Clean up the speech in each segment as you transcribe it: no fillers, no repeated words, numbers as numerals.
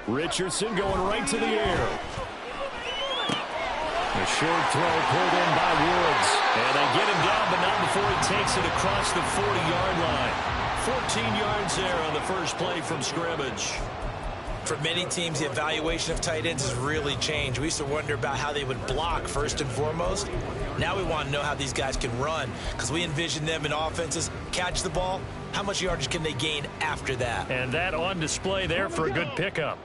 Richardson going right to the air. A short throw pulled in by Woods. And they get him down, but not before he takes it across the 40-yard line. 14 yards there on the first play from scrimmage. For many teams, the evaluation of tight ends has really changed. We used to wonder about how they would block first and foremost. Now we want to know how these guys can run, because we envision them in offenses catch the ball. How much yardage can they gain after that? And that on display there for a good pickup.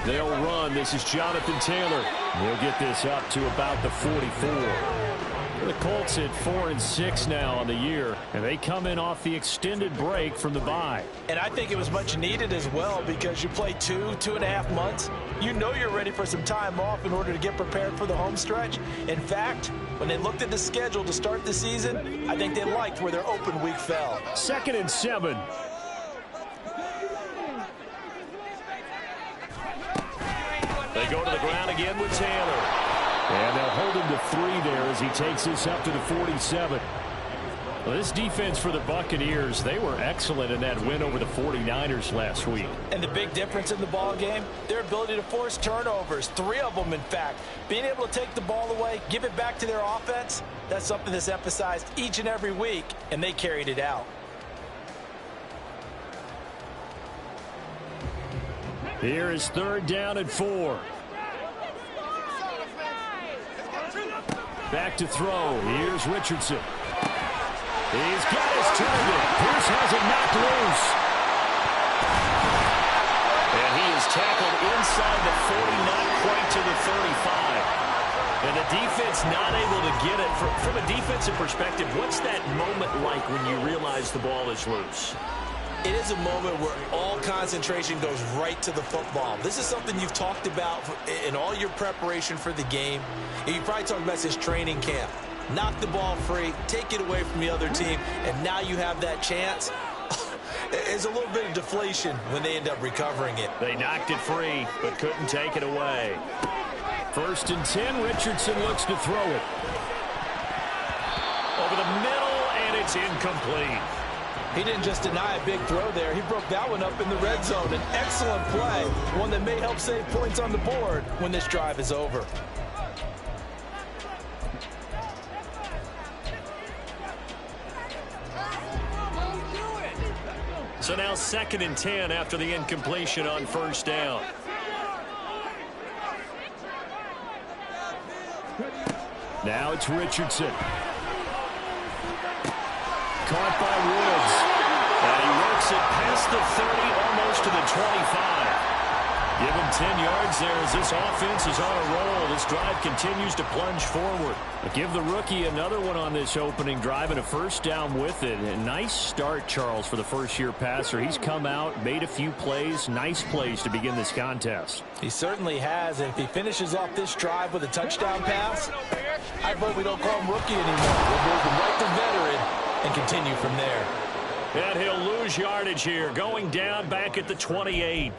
They'll run. This is Jonathan Taylor. He'll get this up to about the 44. The Colts at 4-6 now on the year, and they come in off the extended break from the bye. And I think it was much needed as well, because you play 2.5 months. You know you're ready for some time off in order to get prepared for the home stretch. In fact, when they looked at the schedule to start the season, I think they liked where their open week fell. 2nd and 7. They go to the ground again with Taylor. And they'll hold him to 3 there as he takes this up to the 47. Well, this defense for the Buccaneers, they were excellent in that win over the 49ers last week. And the big difference in the ball game, their ability to force turnovers, 3 of them in fact. Being able to take the ball away, give it back to their offense, that's something that's emphasized each and every week, and they carried it out. Here is 3rd down and 4. Back to throw. Here's Richardson. He's got his target. Pierce has it knocked loose. And he is tackled inside the 40, not quite to the 35. And the defense not able to get it. From a defensive perspective, what's that moment like when you realize the ball is loose? It is a moment where all concentration goes right to the football. This is something you've talked about in all your preparation for the game. And you probably talked about since training camp. Knock the ball free, take it away from the other team, and now you have that chance. It's a little bit of deflation when they end up recovering it. They knocked it free, but couldn't take it away. 1st and 10, Richardson looks to throw it. Over the middle, and it's incomplete. He didn't just deny a big throw there. He broke that one up in the red zone. An excellent play, one that may help save points on the board when this drive is over. So now 2nd and 10 after the incompletion on 1st down. Now it's Richardson. Caught by Woods. And he works it past the 30, almost to the 25. Give him 10 yards there as this offense is on a roll. This drive continues to plunge forward. But give the rookie another one on this opening drive and a 1st down with it. A nice start, Charles, for the first-year passer. He's come out, made a few plays, nice plays to begin this contest. He certainly has, and if he finishes off this drive with a touchdown pass, I vote we don't call him rookie anymore. We'll move him right to veteran and continue from there. And he'll lose yardage here, going down back at the 28.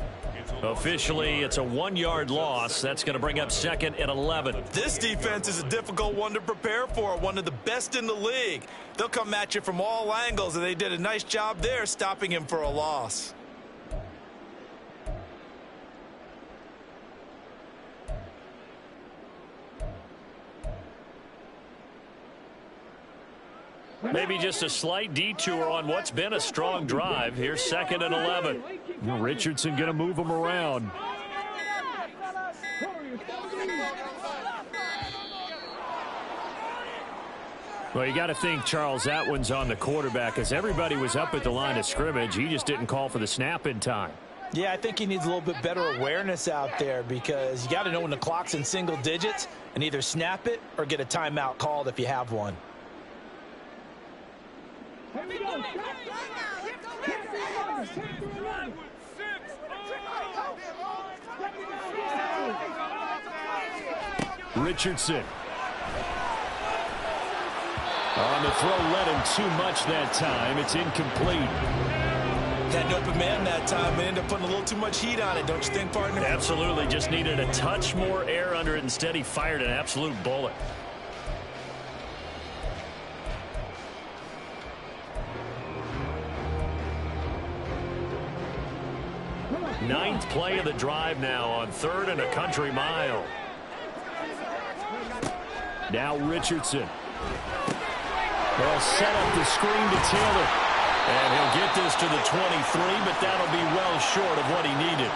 Officially, it's a 1-yard loss. That's going to bring up 2nd and 11. This defense is a difficult one to prepare for, one of the best in the league. They'll come at you from all angles, and they did a nice job there stopping him for a loss. Maybe just a slight detour on what's been a strong drive. Here's 2nd and 11. Richardson going to move him around. Well, you got to think, Charles, that one's on the quarterback, as everybody was up at the line of scrimmage. He just didn't call for the snap in time. Yeah, I think he needs a little bit better awareness out there, because you got to know when the clock's in single digits and either snap it or get a timeout called if you have one. Richardson. On the throw, led him too much that time. It's incomplete. Had an open man that time, but ended up putting a little too much heat on it, don't you think, partner? Absolutely. Just needed a touch more air under it. Instead, he fired an absolute bullet. Ninth play of the drive now on 3rd and a country mile. Now Richardson. They'll set up the screen to Taylor. And he'll get this to the 23, but that'll be well short of what he needed.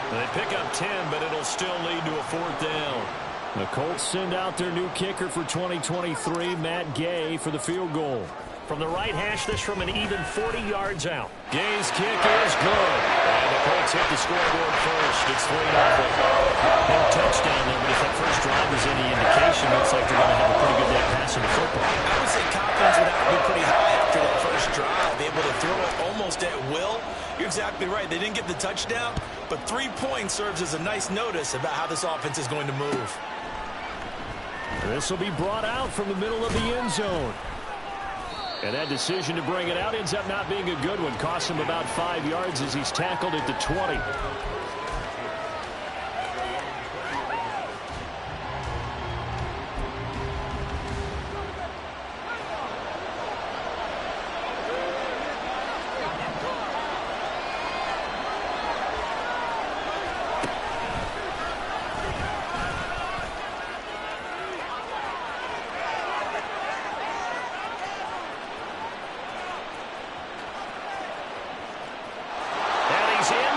They pick up 10, but it'll still lead to a 4th down. The Colts send out their new kicker for 2023, Matt Gay, for the field goal. From the right hash, this from an even 40 yards out. Gay's kick is good. And the Colts hit the scoreboard first. It's 3-0. No touchdown there, but if that first drive is any indication, looks like they're going to have a pretty good day passing the football. I would say confidence would have to be pretty high after that first drive. Able to throw it almost at will. You're exactly right. They didn't get the touchdown, but 3 points serves as a nice notice about how this offense is going to move. This will be brought out from the middle of the end zone. And that decision to bring it out ends up not being a good one. Costs him about 5 yards as he's tackled at the 20.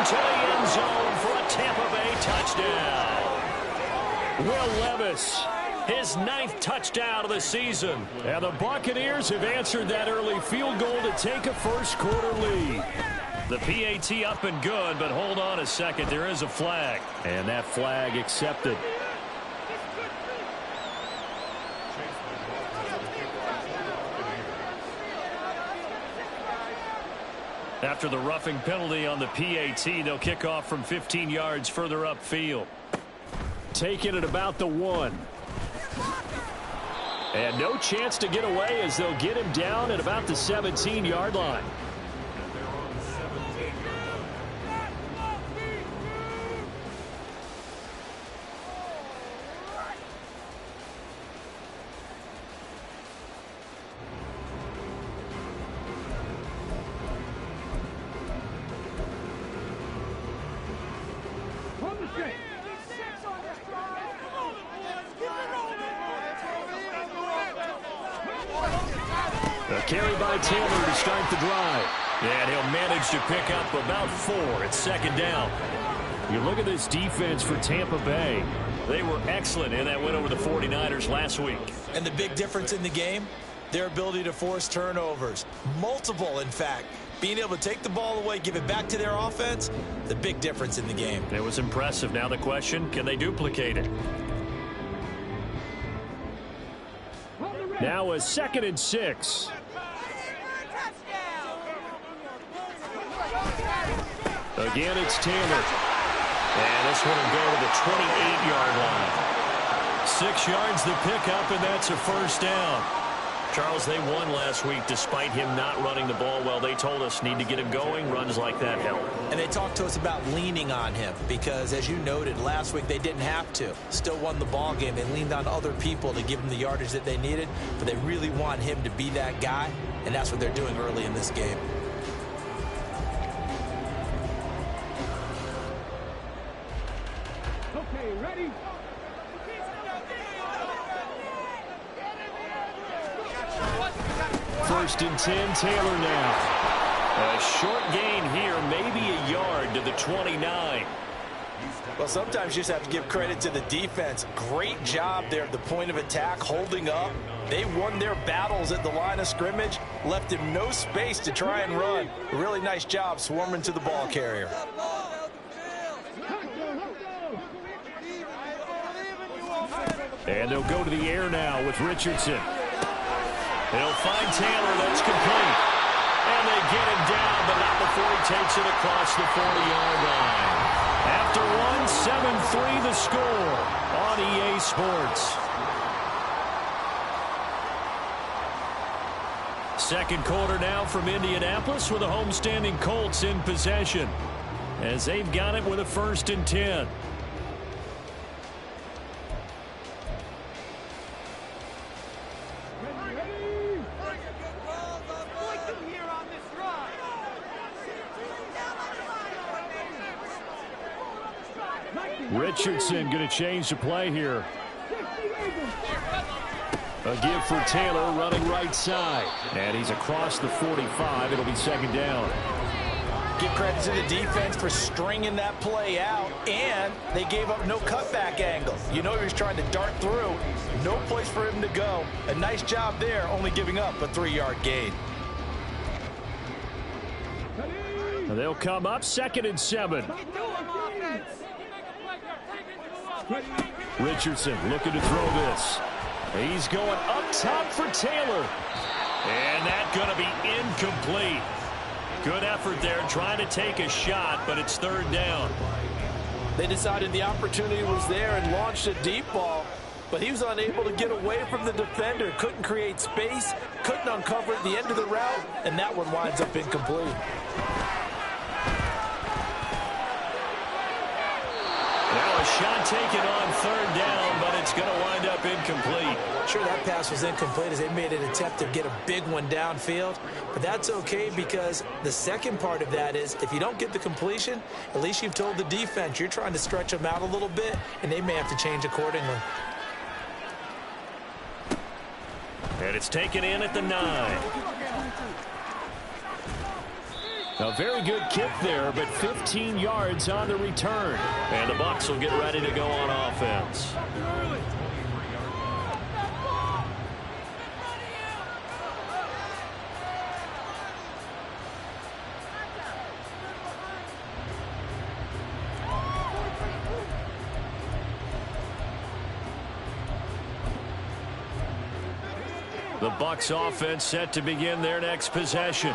To the end zone for a Tampa Bay touchdown. Will Levis, his 9th touchdown of the season. And the Buccaneers have answered that early field goal to take a first-quarter lead. The PAT up and good, but hold on a second. There is a flag. And that flag accepted. After the roughing penalty on the PAT, they'll kick off from 15 yards further upfield. Taking it about the 1. And no chance to get away as they'll get him down at about the 17-yard line. A carry by Taylor to start the drive. And he'll manage to pick up about 4 at 2nd down. You look at this defense for Tampa Bay. They were excellent in that win over the 49ers last week. And the big difference in the game, their ability to force turnovers. Multiple, in fact. Being able to take the ball away, give it back to their offense, the big difference in the game. It was impressive. Now the question, can they duplicate it? Now a 2nd and 6. Again, it's Taylor. And this one will go to the 28-yard line. 6 yards the pickup, and that's a first down. Charles, they won last week despite him not running the ball well. They told us need to get him going. Runs like that help. And they talked to us about leaning on him because, as you noted, last week they didn't have to. Still won the ball game. They leaned on other people to give them the yardage that they needed, but they really want him to be that guy, and that's what they're doing early in this game. Okay, ready? First and 10, Taylor now. A short gain here, maybe a yard to the 29. Well, sometimes you just have to give credit to the defense. Great job there at the point of attack, holding up. They won their battles at the line of scrimmage, left him no space to try and run. A really nice job swarming to the ball carrier. And they'll go to the air now with Richardson. They'll find Taylor. That's complete. And they get him down, but not before he takes it across the 40-yard line. After one, 7-3 the score on EA Sports. Second quarter now from Indianapolis with the homestanding Colts in possession as they've got it with a 1st and 10. Richardson going to change the play here. A give for Taylor running right side. And he's across the 45. It'll be second down. Give credit to the defense for stringing that play out, and they gave up no cutback angle. You know he was trying to dart through. No place for him to go. A nice job there, only giving up a 3-yard gain. They'll come up 2nd and 7. Richardson looking to throw this. He's going up top for Taylor. And that's going to be incomplete. Good effort there trying to take a shot, but it's 3rd down. They decided the opportunity was there and launched a deep ball, but he was unable to get away from the defender. Couldn't create space, couldn't uncover at the end of the route, and that one winds up incomplete. Now a shot taken on 3rd down, but it's going to wind up incomplete. Sure, that pass was incomplete as they made an attempt to get a big one downfield, but that's okay because the second part of that is if you don't get the completion, at least you've told the defense you're trying to stretch them out a little bit, and they may have to change accordingly. And it's taken in at the 9. A very good kick there, but 15 yards on the return. And the Bucs will get ready to go on offense. The Bucs offense set to begin their next possession.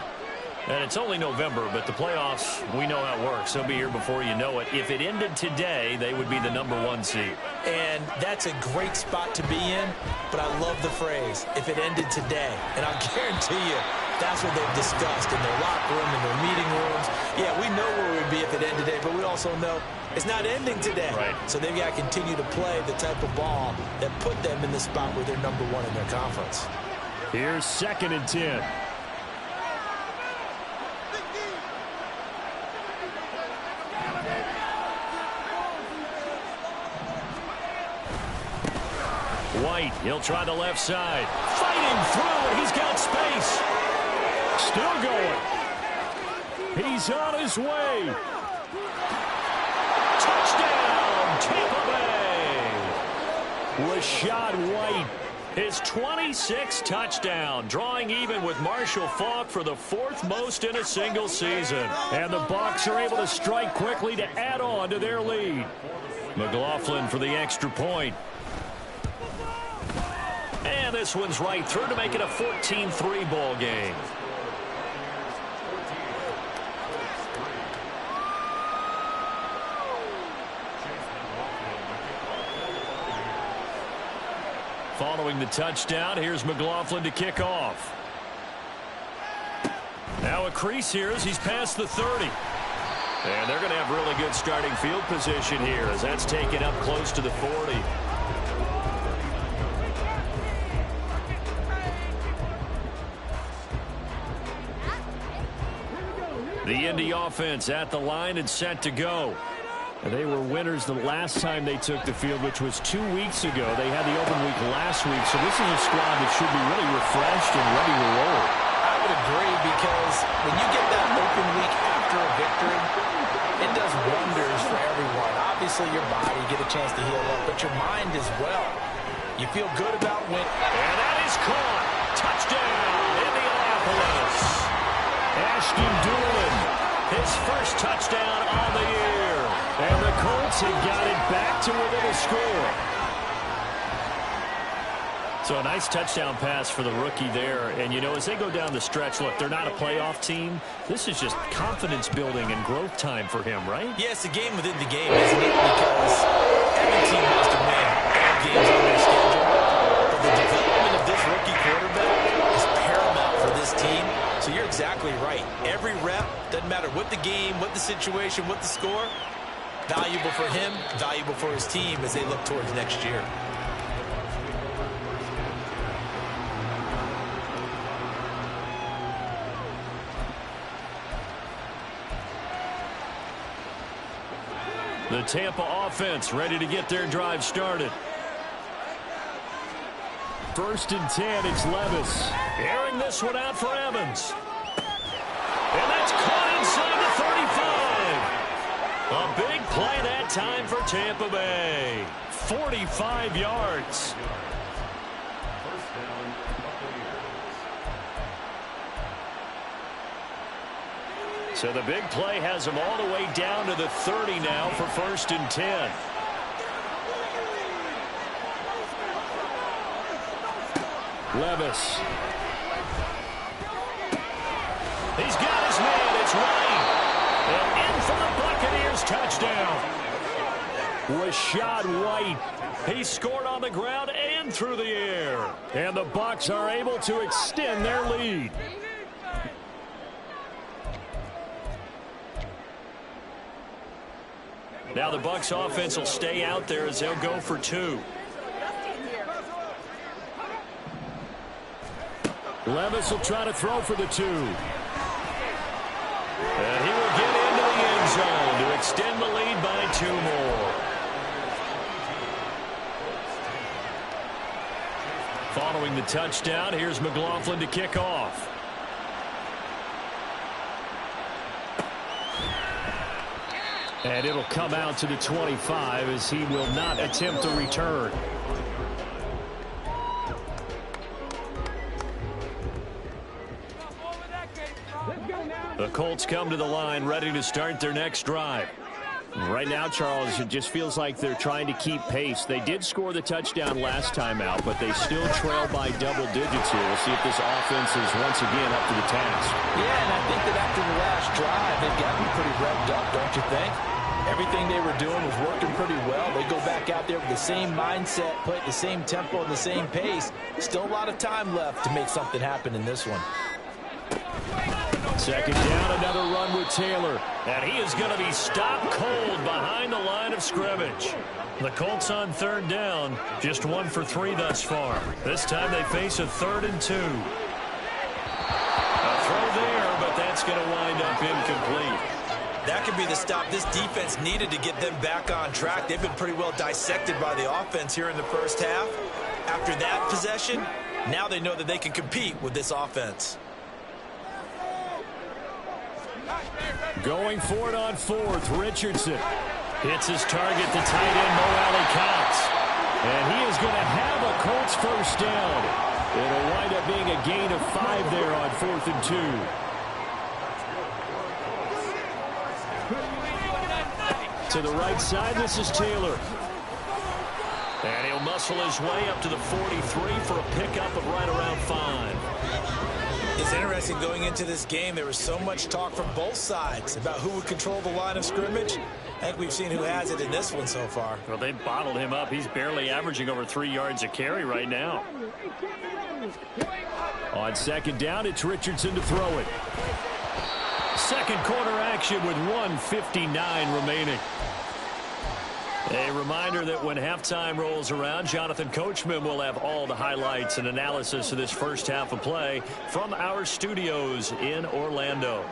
And it's only November, but the playoffs, we know how it works. They'll be here before you know it. If it ended today, they would be the #1 seed. And that's a great spot to be in, but I love the phrase, if it ended today. And I'll guarantee you, that's what they've discussed in their locker room, in their meeting rooms. Yeah, we know where we'd be if it ended today, but we also know it's not ending today. Right. So they've got to continue to play the type of ball that put them in the spot where they're #1 in their conference. Here's 2nd and 10. White, he'll try the left side. Fighting through, and he's got space. Still going. He's on his way. Touchdown, Tampa Bay. Rashad White, his 26th touchdown, drawing even with Marshall Faulk for the 4th most in a single season. And the Bucs are able to strike quickly to add on to their lead. McLaughlin for the extra point. And this one's right through to make it a 14-3 ball game. Following the touchdown, here's McLaughlin to kick off. Now a crease here as he's past the 30. And they're going to have really good starting field position here as that's taken up close to the 40. The Indy offense at the line and set to go. They were winners the last time they took the field, which was 2 weeks ago. They had the open week last week, so this is a squad that should be really refreshed and ready to roll. I would agree because when you get that open week after a victory, it does wonders for everyone. Obviously, your body, get a chance to heal up, but your mind as well. You feel good about winning. And that is caught. Touchdown, Indianapolis. Ashton Doolin, his first touchdown on the year. And the Colts have got it back to within a score. So a nice touchdown pass for the rookie there. And, you know, as they go down the stretch, look, they're not a playoff team. This is just confidence building and growth time for him, right? Yeah, it's a game within the game, isn't it? Because every team has to win all games on their schedule. But the development of this rookie quarterback is paramount for this team. So you're exactly right. Every rep, doesn't matter what the game, what the situation, what the score, valuable for him, valuable for his team as they look towards next year. The Tampa offense ready to get their drive started. 1st and 10, it's Levis. Airing this one out for Evans. And that's caught inside the 35. A big play that time for Tampa Bay. 45 yards. So the big play has them all the way down to the 30 now for 1st and 10. Levis. He's got his man. It's White. And in for the Buccaneers touchdown. Rashad White. He scored on the ground and through the air. And the Bucs are able to extend their lead. Now the Bucs offense will stay out there as they'll go for 2. Levis will try to throw for the 2. And he will get into the end zone to extend the lead by 2 more. Following the touchdown, here's McLaughlin to kick off. And it'll come out to the 25 as he will not attempt a return. The Colts come to the line ready to start their next drive. Right now, Charles, it just feels like they're trying to keep pace. They did score the touchdown last time out, but they still trail by double digits here. We'll see if this offense is once again up to the task. Yeah, and I think that after the last drive, they've got to be pretty revved up, don't you think? Everything they were doing was working pretty well. They go back out there with the same mindset, play at the same tempo and the same pace. Still a lot of time left to make something happen in this one. 2nd down, another run with Taylor. And he is going to be stopped cold behind the line of scrimmage. The Colts on 3rd down, just 1 for 3 thus far. This time they face a 3rd and 2. A throw there, but that's going to wind up incomplete. That could be the stop this defense needed to get them back on track. They've been pretty well dissected by the offense here in the first half. After that possession, now they know that they can compete with this offense. Going for it on 4th, Richardson. Hits his target, the tight end, Mo Alley-Cox. And he is going to have a Colts 1st down. It'll wind up being a gain of 5 there on 4th and 2. To the right side, this is Taylor. And he'll muscle his way up to the 43 for a pickup of right around 5. It's interesting going into this game. There was so much talk from both sides about who would control the line of scrimmage. I think we've seen who has it in this one so far. Well, they bottled him up. He's barely averaging over 3 yards a carry right now. On 2nd down, it's Richardson to throw it. 2nd quarter action with 1:59 remaining. A reminder that when halftime rolls around, Jonathan Coachman will have all the highlights and analysis of this first half of play from our studios in Orlando.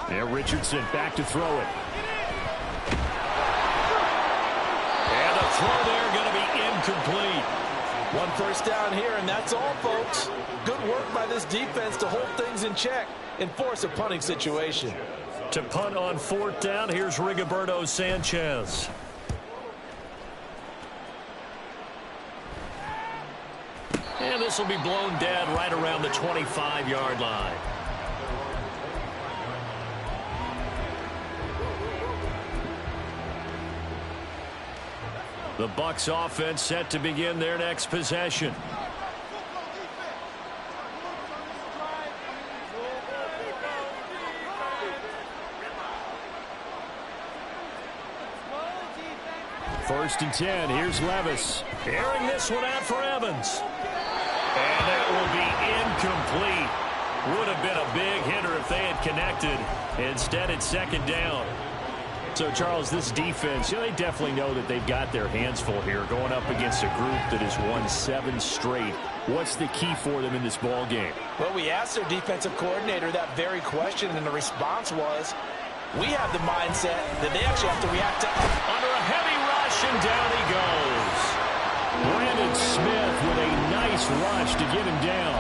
There, Richardson back to throw it. And the throw there going to be incomplete. 1 1st down here, and that's all, folks. Good work by this defense to hold things in check and force a punting situation. To punt on 4th down, here's Rigoberto Sanchez. And this will be blown dead right around the 25-yard line. The Bucs offense set to begin their next possession. First and 10. Here's Levis. Airing this one out for Evans. And that will be incomplete. Would have been a big hitter if they had connected. Instead, it's 2nd down. So, Charles, this defense, they definitely know that they've got their hands full here going up against a group that has won 7 straight. What's the key for them in this ball game? Well, we asked their defensive coordinator that very question, and the response was We have the mindset that they actually have to react to. Under a heavy rush, and down he goes. Brandon Smith with a nice rush to get him down.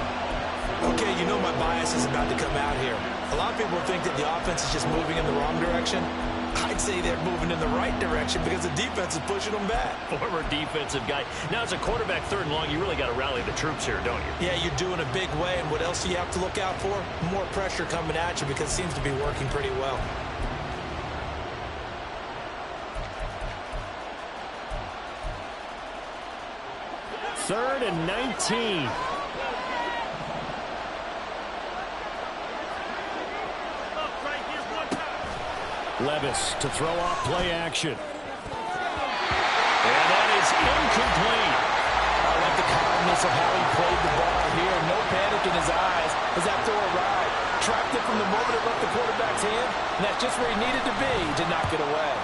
Okay, you know my bias is about to come out here. A lot of people think that the offense is just moving in the wrong direction. I'd say they're moving in the right direction because the defense is pushing them back. Former defensive guy. Now, as a quarterback, 3rd and long, you really got to rally the troops here, don't you? Yeah, you're doing a big way, and what else do you have to look out for? More pressure coming at you because it seems to be working pretty well. Third and 19. Levis to throw off play action. And that is incomplete. I like the calmness of how he played the ball here. No panic in his eyes as that throw arrived. Tracked it from the moment it left the quarterback's hand, and that's just where he needed to be to knock it away.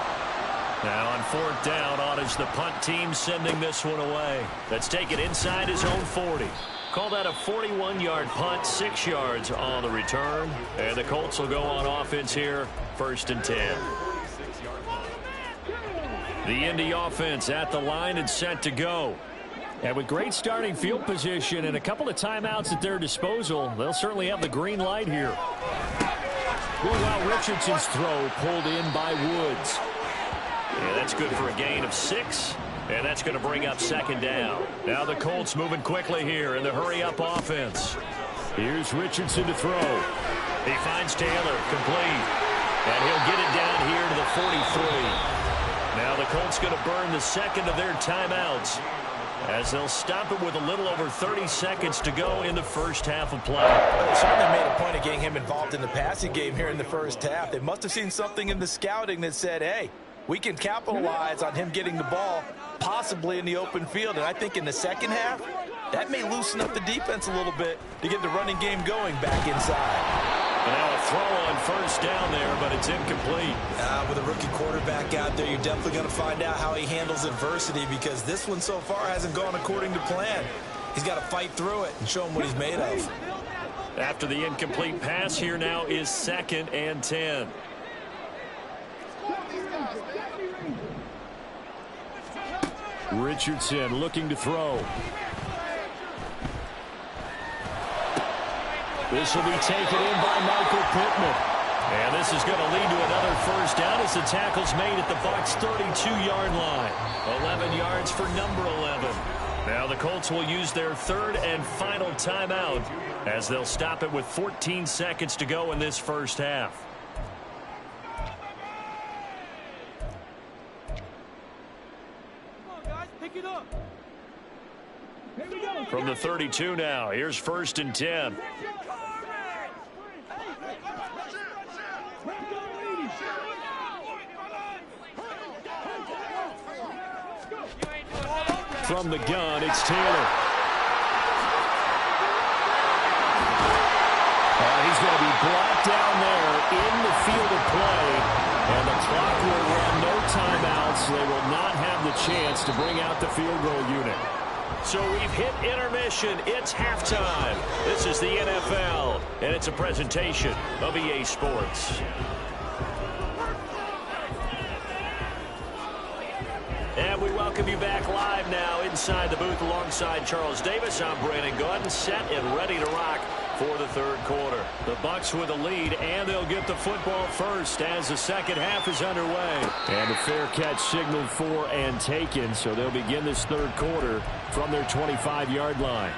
Now on 4th down, on is the punt team sending this one away. That's taken inside his own 40. Call that a 41-yard punt, 6 yards on the return. And the Colts will go on offense here, 1st and 10. The Indy offense at the line and set to go. And with great starting field position and a couple of timeouts at their disposal, they'll certainly have the green light here. Meanwhile, Richardson's throw pulled in by Woods. Yeah, that's good for a gain of 6. And that's going to bring up 2nd down. Now the Colts moving quickly here in the hurry-up offense. Here's Richardson to throw. He finds Taylor, complete. And he'll get it down here to the 43. Now the Colts going to burn the 2nd of their timeouts as they'll stop it with a little over 30 seconds to go in the first half of play. Well, they certainly made a point of getting him involved in the passing game here in the first half. They must have seen something in the scouting that said, hey, we can capitalize on him getting the ball possibly in the open field. And I think in the second half, that may loosen up the defense a little bit to get the running game going back inside. And now a throw on 1st down there, but it's incomplete. With a rookie quarterback out there, you're definitely going to find out how he handles adversity because this one so far hasn't gone according to plan. He's got to fight through it and show him what he's made of. After the incomplete pass, here now is 2nd and 10. Richardson looking to throw. This will be taken in by Michael Pittman. And this is going to lead to another 1st down as the tackle's made at the Bucs' 32-yard line. 11 yards for number 11. Now the Colts will use their 3rd and final timeout as they'll stop it with 14 seconds to go in this first half. From the 32 now, here's 1st and 10. From the gun, it's Taylor. He's going to be brought down there in the field of play. And the clock will run, no timeouts. They will not have the chance to bring out the field goal unit. So we've hit intermission. It's halftime. This is the NFL, and it's a presentation of EA Sports. And we welcome you back live now inside the booth alongside Charles Davis. I'm Brandon Gordon, set and ready to rock for the 3rd quarter. The Bucs with a lead, and they'll get the football first as the second half is underway. And a fair catch signaled for and taken, so they'll begin this 3rd quarter from their 25-yard line.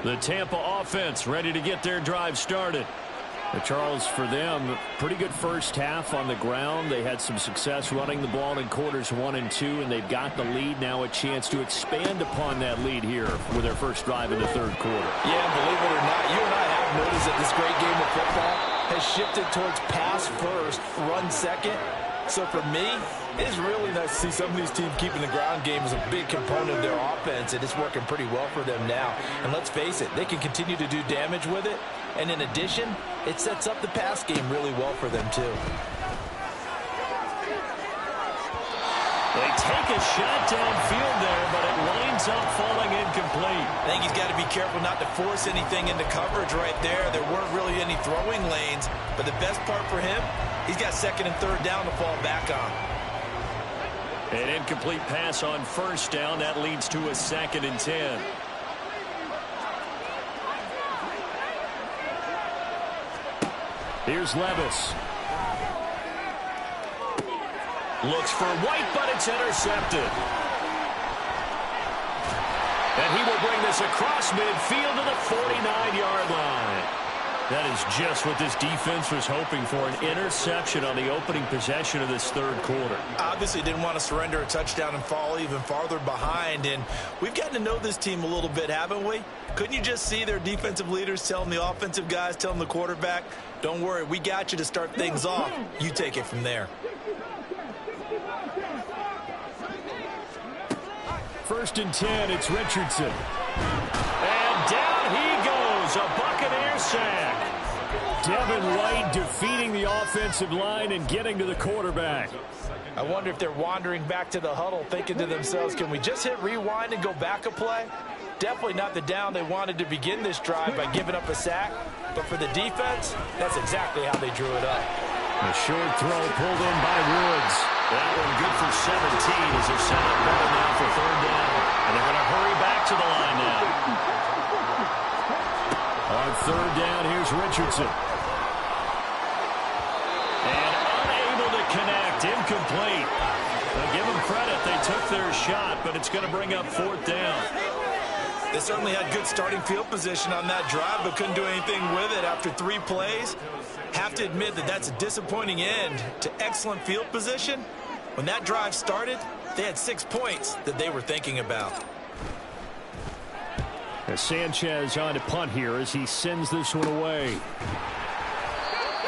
The Tampa offense ready to get their drive started. Charles, for them, pretty good first half on the ground. They had some success running the ball in quarters 1 and 2, and they've got the lead. Now a chance to expand upon that lead here with their first drive in the 3rd quarter. Yeah, believe it or not, you and I have noticed that this great game of football has shifted towards pass first, run second. So for me, it's really nice to see some of these teams keeping the ground game as a big component of their offense, and it's working pretty well for them now. And let's face it, they can continue to do damage with it. And in addition, it sets up the pass game really well for them too. take a shot downfield there, but it winds up falling incomplete. I think he's got to be careful not to force anything into coverage right there. There weren't really any throwing lanes, but the best part for him, he's got second and third down to fall back on. An incomplete pass on first down. That leads to a 2nd and 10. Here's Levis. Looks for White, but it's intercepted. And he will bring this across midfield to the 49-yard line. That is just what this defense was hoping for, an interception on the opening possession of this third quarter. Obviously didn't want to surrender a touchdown and fall even farther behind. And we've gotten to know this team a little bit, haven't we? Couldn't you just see their defensive leaders telling the offensive guys, telling the quarterback, don't worry, we got you to start things off. You take it from there. 1st and 10, it's Richardson. And down he goes, a Buccaneer sack. Devin White defeating the offensive line and getting to the quarterback. I wonder if they're wandering back to the huddle thinking to themselves, can we just hit rewind and go back a play? Definitely not the down they wanted to begin this drive by giving up a sack. But for the defense, that's exactly how they drew it up. A short throw pulled in by Woods. That one good for 17 as they're set up better now for third down. And they're going to hurry back to the line now. On third down, here's Richardson. And unable to connect, incomplete. Now give them credit, they took their shot, but it's going to bring up 4th down. They certainly had good starting field position on that drive, but couldn't do anything with it after 3 plays. Have to admit that that's a disappointing end to excellent field position. When that drive started, they had 6 points that they were thinking about. As Sanchez on to punt here as he sends this one away.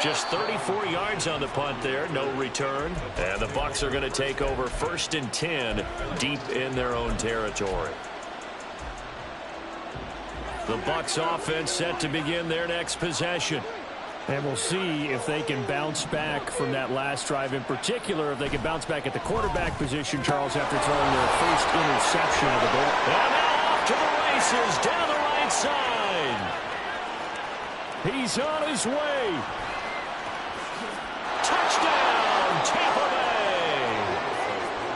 Just 34 yards on the punt there, no return. And the Bucs are going to take over 1st and 10 deep in their own territory. The Bucs offense set to begin their next possession. And we'll see if they can bounce back from that last drive, in particular, if they can bounce back at the quarterback position, Charles, after throwing their first interception of the ball. And now off to the races down the right side. He's on his way. Touchdown, Tampa Bay.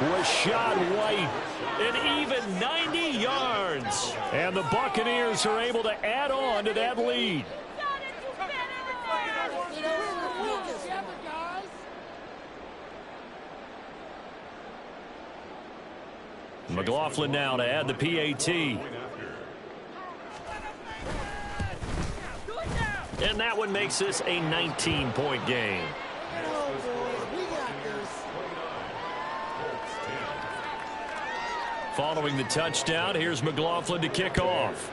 Rashad White. An even 90 yards. And the Buccaneers are able to add on to that lead. McLaughlin now to add the PAT. And that one makes this a 19-point game. Following the touchdown, here's McLaughlin to kick off.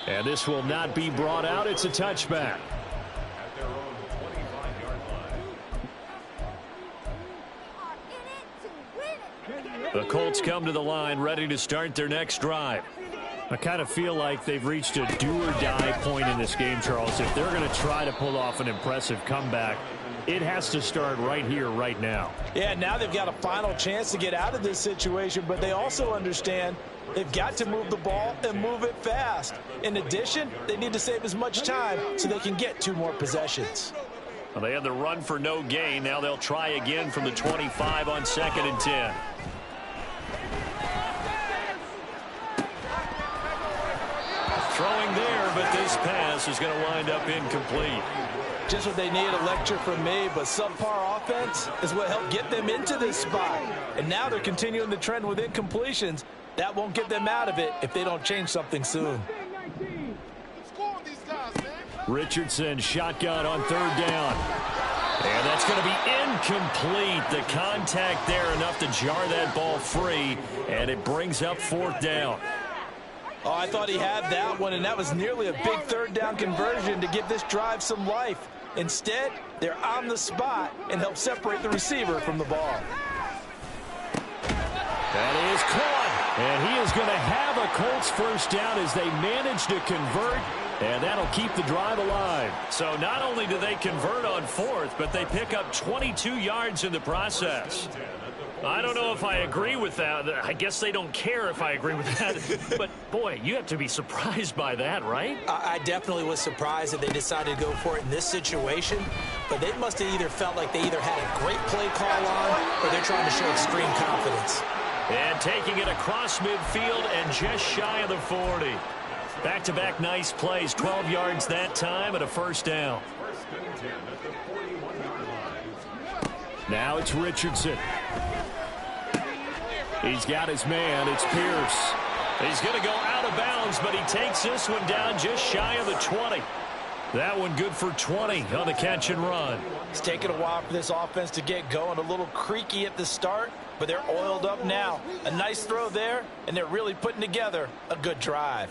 And this will not be brought out. It's a touchback. The Colts come to the line ready to start their next drive. I kind of feel like they've reached a do-or-die point in this game, Charles. If they're going to try to pull off an impressive comeback, it has to start right here, right now. Yeah, now they've got a final chance to get out of this situation, but they also understand they've got to move the ball and move it fast. In addition, they need to save as much time so they can get 2 more possessions. Well, they had the run for no gain. Now they'll try again from the 25 on 2nd and 10. Throwing there, but this pass is going to wind up incomplete. Just what they need, a lecture from me, but subpar offense is what helped get them into this spot. And now they're continuing the trend with incompletions. That won't get them out of it if they don't change something soon. Richardson shotgun on 3rd down. And that's going to be incomplete. The contact there enough to jar that ball free, and it brings up 4th down. Oh, I thought he had that one, and that was nearly a big 3rd down conversion to give this drive some life. Instead, they're on the spot and help separate the receiver from the ball. That is caught. And he is going to have a Colts first down as they manage to convert And that'll keep the drive alive. So not only do they convert on fourth, but they pick up 22 yards in the process. I don't know if I agree with that. I guess they don't care if I agree with that. But, boy, you have to be surprised by that, right? I definitely was surprised that they decided to go for it in this situation. But they must have either felt like they either had a great play call on or they're trying to show extreme confidence. And taking it across midfield and just shy of the 40. Back-to-back nice plays, 12 yards that time and a first down. Now it's Richardson. He's got his man. It's Pierce. He's going to go out of bounds, but he takes this one down just shy of the 20. That one good for 20 on the catch and run. It's taken a while for this offense to get going. A little creaky at the start, but they're oiled up now. A nice throw there, and they're really putting together a good drive.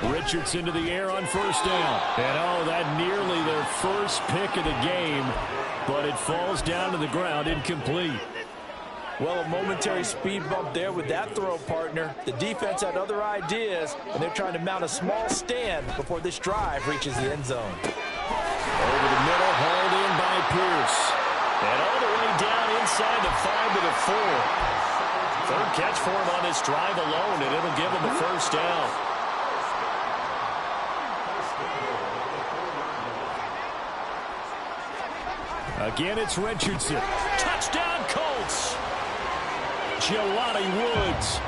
Richardson to the air on first down. And, oh, that nearly their first pick of the game, but it falls down to the ground incomplete. Well, a momentary speed bump there with that throw, partner. The defense had other ideas, and they're trying to mount a small stand before this drive reaches the end zone. Over the middle, hauled in by Pierce. And all the way down inside the 5 to the 4. Third catch for him on this drive alone, and it'll give him a first down. Again, it's Richardson. Touchdown, Colts. Jelani Woods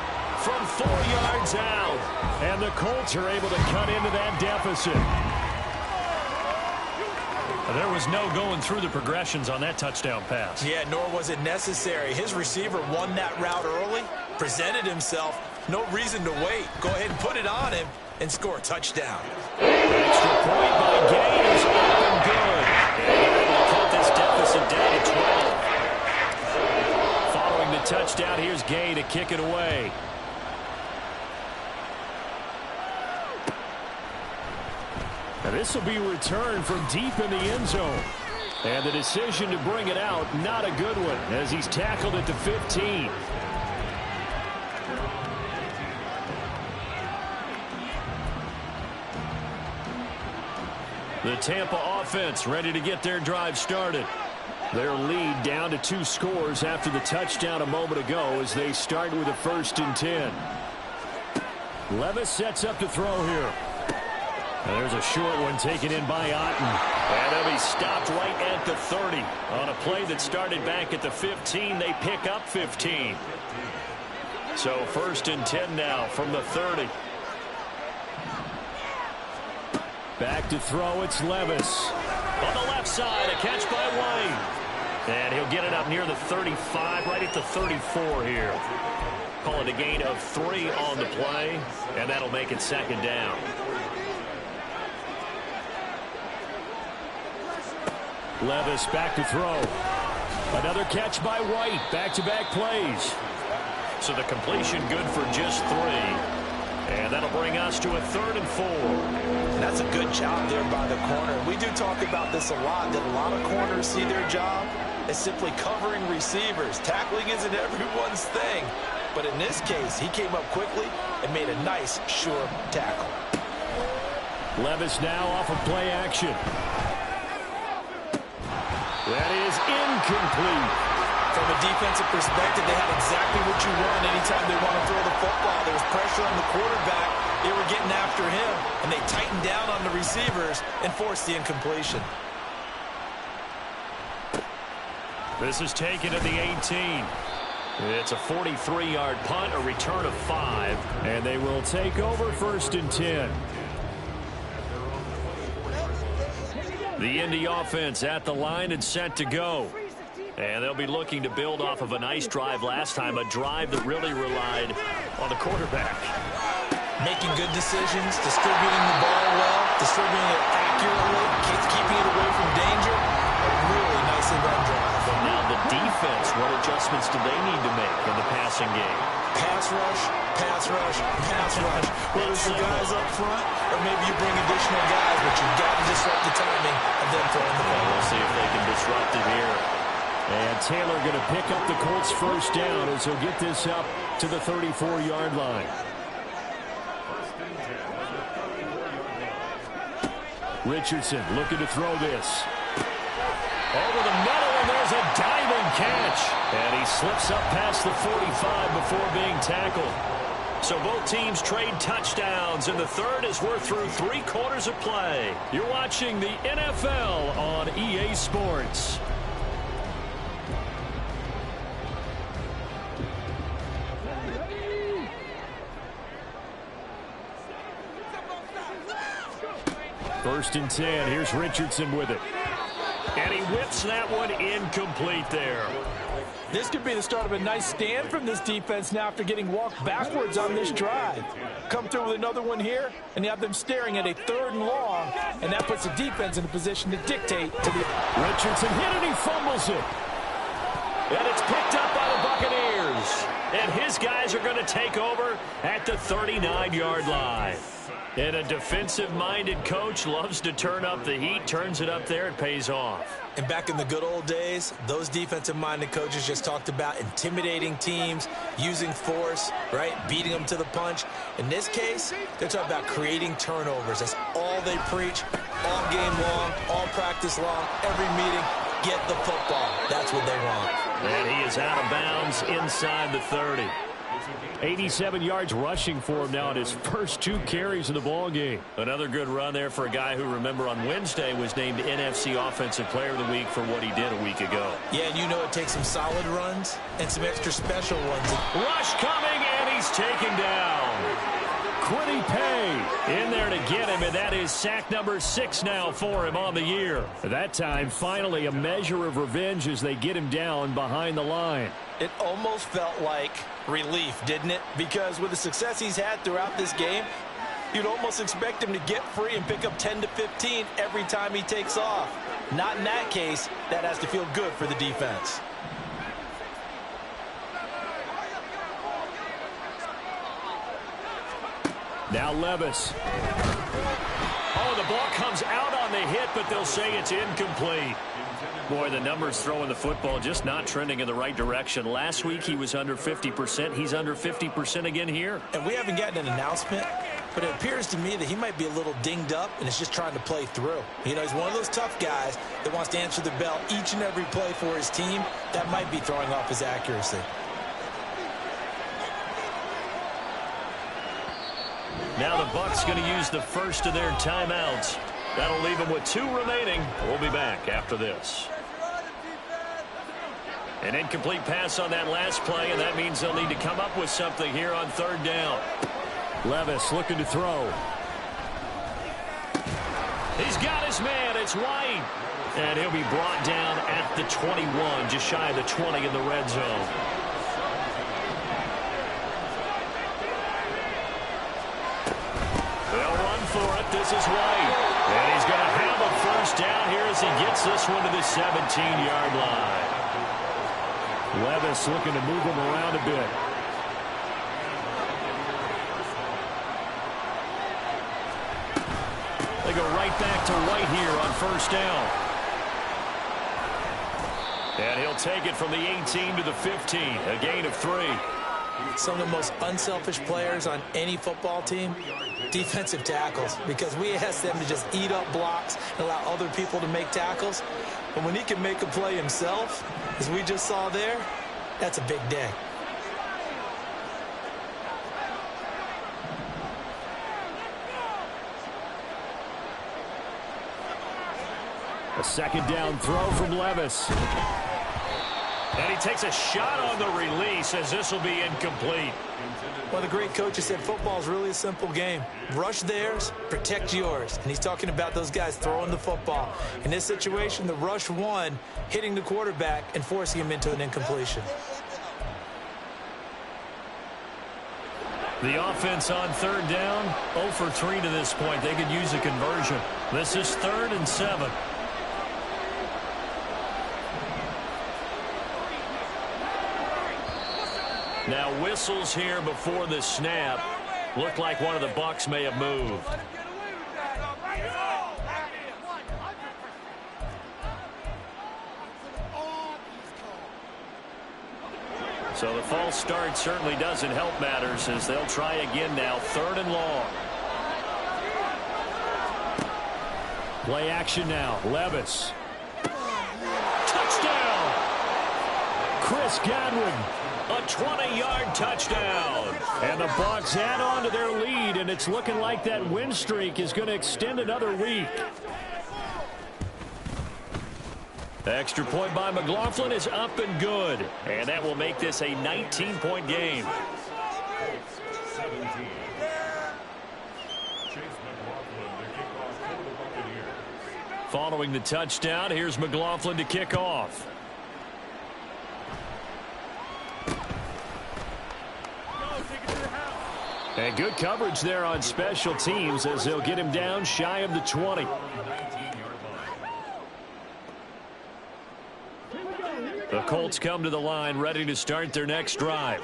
from 4 yards out. And the Colts are able to cut into that deficit. There was no going through the progressions on that touchdown pass. Yeah, nor was it necessary. His receiver won that route early, presented himself. No reason to wait. Go ahead and put it on him and score a touchdown. Extra point by Gay is up and good. And they'll cut this deficit down to 12. Following the touchdown, here's Gay to kick it away. Now this will be returned from deep in the end zone. And the decision to bring it out, not a good one, as he's tackled at the 15. The Tampa offense ready to get their drive started. Their lead down to 2 scores after the touchdown a moment ago as they start with a 1st and 10. Levis sets up to throw here. And there's a short one taken in by Otten. And he'll be stopped right at the 30. On a play that started back at the 15, they pick up 15. So 1st and 10 now from the 30. Back to throw, it's Levis. On the left side, a catch by White. And he'll get it up near the 35, right at the 34 here. Call it a gain of 3 on the play, and that'll make it 2nd down. Levis back to throw. Another catch by White. Back-to-back plays. So the completion good for just 3. And that'll bring us to a 3rd and 4. That's a good job there by the corner. We do talk about this a lot, that a lot of corners see their job as simply covering receivers. Tackling isn't everyone's thing. But in this case, he came up quickly and made a nice, sure tackle. Levis now off of play action. That is incomplete. From a defensive perspective, they have exactly what you want anytime they want to throw the football. There was pressure on the quarterback. They were getting after him, and they tightened down on the receivers and forced the incompletion. This is taken at the 18. It's a 43-yard punt, a return of 5, and they will take over 1st and 10. The Indy offense at the line and set to go. And they'll be looking to build off of a nice drive last time, a drive that really relied on the quarterback. Making good decisions, distributing the ball well, distributing it accurately, keeping it away from danger. A really nicely run drive. But now the the defense, what adjustments do they need to make in the passing game? Pass rush, pass rush, pass rush. Whether it's the guys up front or maybe you bring additional guys, but you've got to disrupt the timing of them throwing the ball. We'll see if they can disrupt it here. And Taylor going to pick up the Colts first down as he'll get this up to the 34-yard line. Richardson looking to throw this. Over the middle, and there's a diving catch. And he slips up past the 45 before being tackled. So both teams trade touchdowns, and the third as we're through 3 quarters of play. You're watching the NFL on EA Sports. First and 10. Here's Richardson with it. And he whips that one incomplete there. This could be the start of a nice stand from this defense now after getting walked backwards on this drive. Come through with another one here, and you have them staring at a 3rd and long, and that puts the defense in a position to dictate to the... Richardson hit and he fumbles it. And it's picked up by the Buccaneers. And his guys are going to take over at the 39-yard line. And a defensive-minded coach loves to turn up the heat, turns it up there, it pays off. And back in the good old days, those defensive-minded coaches just talked about intimidating teams, using force, right, beating them to the punch. In this case, they're talking about creating turnovers. That's all they preach, all game long, all practice long, every meeting. Get the football. That's what they want. And he is out of bounds inside the 30. 87 yards rushing for him now in his first 2 carries of the ball game. Another good run there for a guy who, remember, on Wednesday was named NFC Offensive Player of the Week for what he did a week ago. Yeah, and you know it takes some solid runs and some extra special ones. Rush coming, and he's taken down. Quiddy Pay in there to get him, and that is sack number 6 now for him on the year. That time, finally, a measure of revenge as they get him down behind the line. It almost felt like relief, didn't it? Because with the success he's had throughout this game, you'd almost expect him to get free and pick up 10 to 15 every time he takes off. Not in that case. That has to feel good for the defense. Now Levis. Oh, the ball comes out on the hit, but they'll say it's incomplete. Boy, the numbers throwing the football just not trending in the right direction. Last week he was under 50%. He's under 50% again here. And we haven't gotten an announcement, but it appears to me that he might be a little dinged up and is just trying to play through. You know, he's one of those tough guys that wants to answer the bell each and every play for his team. That might be throwing off his accuracy. Now the Bucs going to use the first of their timeouts. That'll leave them with 2 remaining. We'll be back after this. An incomplete pass on that last play, and that means they'll need to come up with something here on 3rd down. Levis looking to throw. He's got his man. It's White. And he'll be brought down at the 21, just shy of the 20 in the red zone. They'll run for it. This is White. And he's going to have a first down here as he gets this one to the 17-yard line. Levis looking to move him around a bit. They go right back to White here on first down. And he'll take it from the 18 to the 15, a gain of 3. Some of the most unselfish players on any football team, defensive tackles, because we ask them to just eat up blocks and allow other people to make tackles. But when he can make a play himself, as we just saw there, that's a big day. A 2nd down throw from Levis. And he takes a shot on the release as this will be incomplete. Well, the great coach has said football is really a simple game. Rush theirs, protect yours. And he's talking about those guys throwing the football. In this situation, the rush won, hitting the quarterback and forcing him into an incompletion. The offense on 3rd down, 0 for 3 to this point. They could use a conversion. This is 3rd and 7. Now whistles here before the snap. Looked like one of the Bucs may have moved. So the false start certainly doesn't help matters as they'll try again now. 3rd and long. Play action now. Levis. Touchdown! Chris Godwin. A 20-yard touchdown. And the Bucs add on to their lead, and it's looking like that win streak is going to extend another week. The extra point by McLaughlin is up and good. And that will make this a 19-point game. Following the touchdown, here's McLaughlin to kick off. And good coverage there on special teams as they'll get him down shy of the 20. The Colts come to the line ready to start their next drive.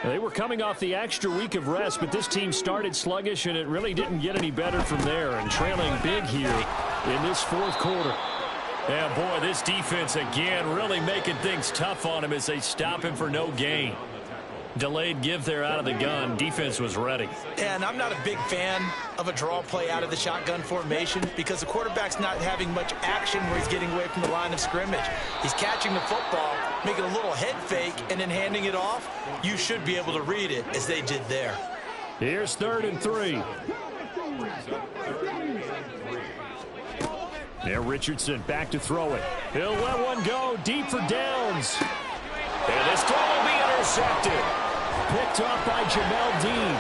They were coming off the extra week of rest, but this team started sluggish, and it really didn't get any better from there, and trailing big here in this 4th quarter. Yeah, boy, this defense again really making things tough on him as they stop him for no gain. Delayed give there out of the gun. Defense was ready. And I'm not a big fan of a draw play out of the shotgun formation because the quarterback's not having much action where he's getting away from the line of scrimmage. He's catching the football, making a little head fake, and then handing it off. You should be able to read it as they did there. Here's 3rd and 3. There, Richardson back to throw it. He'll let one go deep for Downs. And this throw will be intercepted. Picked off by Jamel Dean.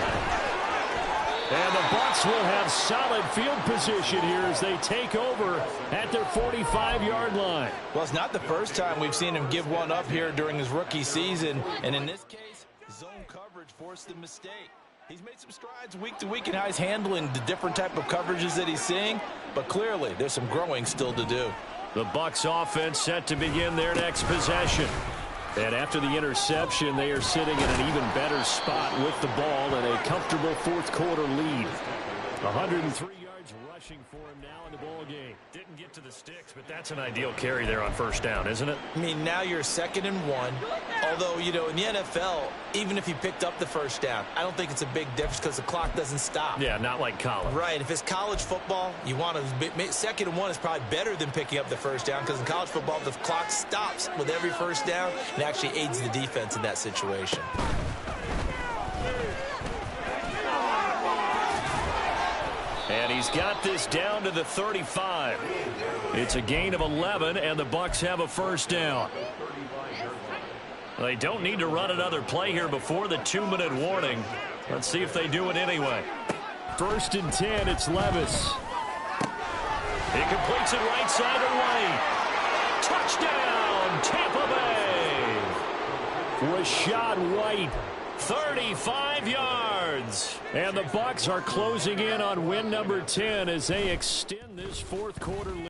And the Bucs will have solid field position here as they take over at their 45-yard line. Well, it's not the first time we've seen him give one up here during his rookie season. And in this case, zone coverage forced the mistake. He's made some strides week to week in how he's handling the different type of coverages that he's seeing. But clearly, there's some growing still to do. The Bucs offense set to begin their next possession. And after the interception, they are sitting in an even better spot with the ball and a comfortable 4th quarter lead. 103 yards rushing for him now in the ball game. Didn't get to the sticks, but that's an ideal carry there on 1st down, isn't it? I mean, now you're 2nd and 1. Although, you know, in the NFL, even if he picked up the 1st down, I don't think it's a big difference because the clock doesn't stop. Yeah, not like college. Right. If it's college football, you want to 2nd and 1 is probably better than picking up the 1st down because in college football, the clock stops with every 1st down and actually aids the defense in that situation. And he's got this down to the 35. It's a gain of 11, and the Bucs have a 1st down. They don't need to run another play here before the 2-minute warning. Let's see if they do it anyway. 1st and 10, it's Levis. He completes it right side away. Touchdown, Tampa Bay. Rashad White. 35 yards. And the Bucs are closing in on win number 10 as they extend this 4th quarter lead.